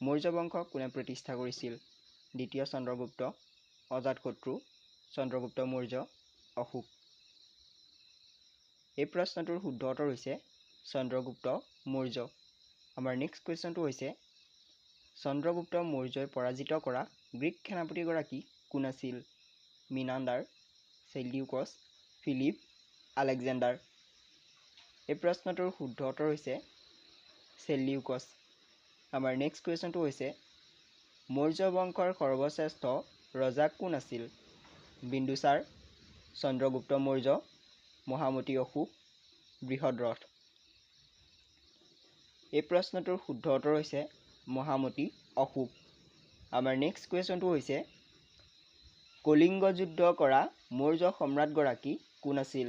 মৌৰ্য বংশ কোনে প্ৰতিষ্ঠা কৰিছিল? দ্বিতীয় চন্দ্ৰগুপ্ত, অজাতশত্ৰু, চন্দ্ৰগুপ্ত মৌৰ্য, অশোক। এই প্ৰশ্নটোৰ শুদ্ধ উত্তৰ হৈছে চন্দ্ৰগুপ্ত মৌৰ্য। আমাৰ নেক্সট কুৱেশ্যনটো হৈছে চন্দ্ৰগুপ্ত মৌৰ্যই পৰাজিত কৰা গ্ৰীক সেনাপতিগৰাকী কোন আছিল? মিনাণ্ডাৰ, চেলিউকছ, ফিলিপ, আলেকজেণ্ডাৰ। এই প্ৰশ্নটোৰ শুদ্ধ উত্তৰ হৈছে চেলিউকছ। আমাৰ নেক্সট কুৱেশ্যনটো হৈছে মৌৰ্য বংশৰ সৰ্বশ্ৰেষ্ঠ ৰজা কোন আছিল? বিন্দুচাৰ, চন্দ্ৰগুপ্ত মৌৰ্য, মহামতি অশোক, বৃহদ্ৰথ। এই প্ৰশ্নটোৰ শুদ্ধ উত্তৰ হৈছে মহামতি অশোক। আমাৰ নেক্সট কুৱেশ্যনটো হৈছে কলিংগ যুদ্ধ কৰা মৌৰ্য সম্ৰাটগৰাকী কোন আছিল?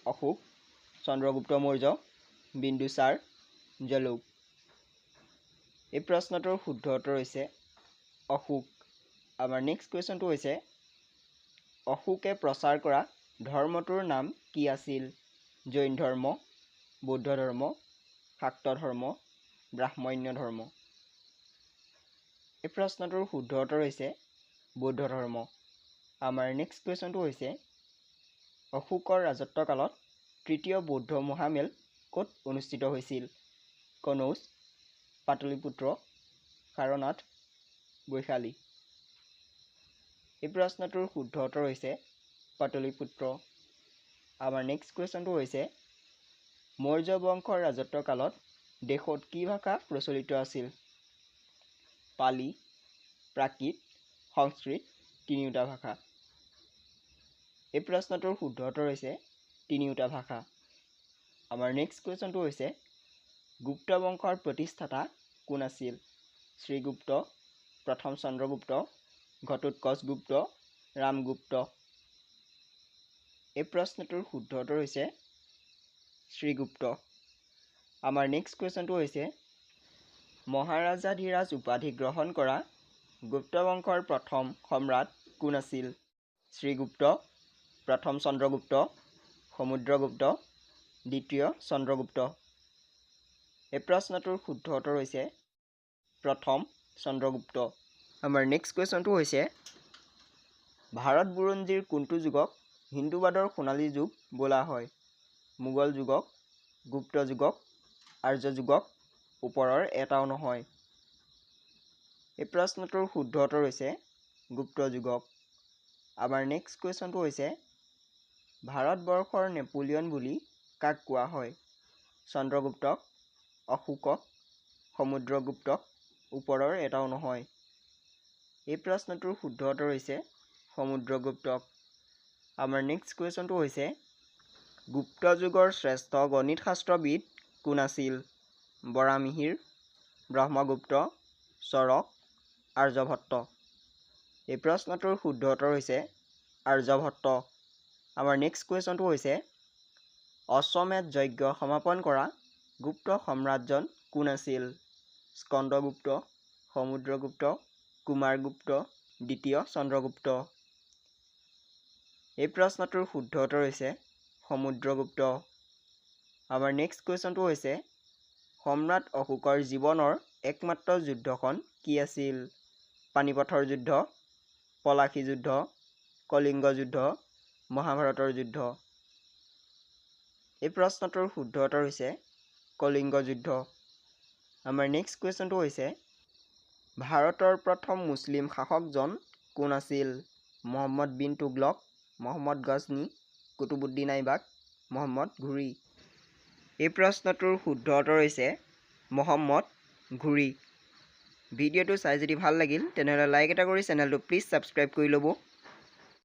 অশোক, চন্দ্ৰগুপ্ত মৌৰ্য, বিন্দুচাৰ, জলৌক। এই প্ৰশ্নটোৰ শুদ্ধ উত্তৰ হৈছে অশোক। আমাৰ নেক্সট কুৱেশ্যনটো হৈছে অশোকে প্ৰচাৰ কৰা ধৰ্মটোৰ নাম কি আছিল? জৈন ধৰ্ম, বৌদ্ধ ধৰ্ম, শাক্ত ধৰ্ম, ব্ৰাহ্মণ্য ধৰ্ম। এই প্ৰশ্নটোৰ শুদ্ধ উত্তৰ হৈছে বৌদ্ধ ধৰ্ম। আমাৰ নেক্সট কুৱেশ্যনটো হৈছে অশোকৰ ৰাজত্বকালত তৃতীয় বৌদ্ধ মহামেল ক'ত অনুষ্ঠিত হৈছিল? কনৌজ, পাটলিপুত্ৰ, সাৰনাথ, বৈশালী। এই প্ৰশ্নটোৰ শুদ্ধ উত্তৰ হৈছে পাটলিপুত্ৰ। আমাৰ নেক্সট কুৱেশ্যনটো হৈছে মৌৰ্য বংশৰ ৰাজত্বকালত দেশত কি ভাষা প্ৰচলিত আছিল? পালি, প্ৰাকৃত, সংস্কৃত, তিনিওটা ভাষা। এই প্ৰশ্নটোৰ শুদ্ধ উত্তৰ হৈছে তিনিওটা ভাষা। আমাৰ নেক্সট কুৱেশ্যনটো হৈছে গুপ্ত বংশৰ প্ৰতিষ্ঠাতা কোন আছিল? শ্ৰীগুপ্ত, প্ৰথম চন্দ্ৰগুপ্ত, ঘটোৎকচগুপ্ত, ৰামগুপ্ত। এই প্ৰশ্নটোৰ শুদ্ধ উত্তৰ হৈছে শ্ৰীগুপ্ত। আমাৰ নেক্সট কুৱেশ্যনটো হৈছে মহাৰাজাধিৰাজ উপাধি গ্ৰহণ কৰা গুপ্ত বংশৰ প্ৰথম সম্ৰাট কোন আছিল? শ্ৰীগুপ্ত, প্ৰথম চন্দ্ৰগুপ্ত, সমুদ্ৰগুপ্ত, দ্বিতীয় চন্দ্ৰগুপ্ত। এই প্ৰশ্নটোৰ শুদ্ধ উত্তৰ হৈছে প্ৰথম চন্দ্ৰগুপ্ত। আমাৰ নেক্সট কুৱেশ্যনটো হৈছে ভাৰত বুৰঞ্জীৰ কোনটো যুগক হিন্দুবাদৰ সোণালী যুগ বোলা হয়? মোগল যুগক, গুপ্ত যুগক, আৰ্য যুগক, ওপৰৰ এটাও নহয়। এই প্ৰশ্নটোৰ শুদ্ধ উত্তৰ হৈছে গুপ্ত যুগক। আমাৰ নেক্সট কুৱেশ্যনটো হৈছে ভাৰতবৰ্ষৰ নেপোলিয়ন বুলি কাক কোৱা হয়? চন্দ্ৰগুপ্তক, অশোকক, সমুদ্ৰগুপ্তক, ওপৰৰ এটাও নহয়। এই প্ৰশ্নটোৰ শুদ্ধ উত্তৰ হৈছে সমুদ্ৰগুপ্তক। আমাৰ নেক্সট কুৱেশ্যনটো হৈছে গুপ্ত যুগৰ শ্ৰেষ্ঠ গণিত শাস্ত্ৰবিদ কোন আছিল? বৰামিহিৰ, ব্ৰহ্মগুপ্ত, চৰক, আৰ্যভট্ট। এই প্ৰশ্নটোৰ শুদ্ধ উত্তৰ হৈছে আৰ্যভট্ট। আমাৰ নেক্সট কুৱেশ্যনটো হৈছে অশ্বমেধ যজ্ঞ সমাপন কৰা গুপ্ত সম্ৰাটজন কোন আছিল? স্কন্দগুপ্ত, সমুদ্ৰগুপ্ত, কুমাৰগুপ্ত, দ্বিতীয় চন্দ্ৰগুপ্ত। এই প্ৰশ্নটোৰ শুদ্ধ উত্তৰ হৈছে সমুদ্ৰগুপ্ত। আমাৰ নেক্সট কুৱেশ্যনটো হৈছে সম্ৰাট অশোকৰ জীৱনৰ একমাত্ৰ যুদ্ধখন কি আছিল? পানিপথৰ যুদ্ধ, পলাশী যুদ্ধ, কলিংগ যুদ্ধ, মহাভাৰতৰ যুদ্ধ। এই প্ৰশ্নটোৰ শুদ্ধ উত্তৰ হৈছে কলিংগ যুদ্ধ। আমাৰ নেক্সট কুৱেশ্যনটো হৈছে ভাৰতৰ প্ৰথম মুছলিম শাসকজন কোন আছিল? মহম্মদ বিন তুগলক, মহম্মদ গজনী, কুতুবুদ্দিন আইবাক, মহম্মদ ঘুৰি। এই প্ৰশ্নটোৰ শুদ্ধ উত্তৰ হৈছে মহম্মদ ঘুৰি। ভিডিঅ'টো চাই যদি ভাল লাগিল তেনেহ'লে লাইক এটা কৰি চেনেলটো প্লিজ ছাবস্ক্ৰাইব কৰি ল'ব।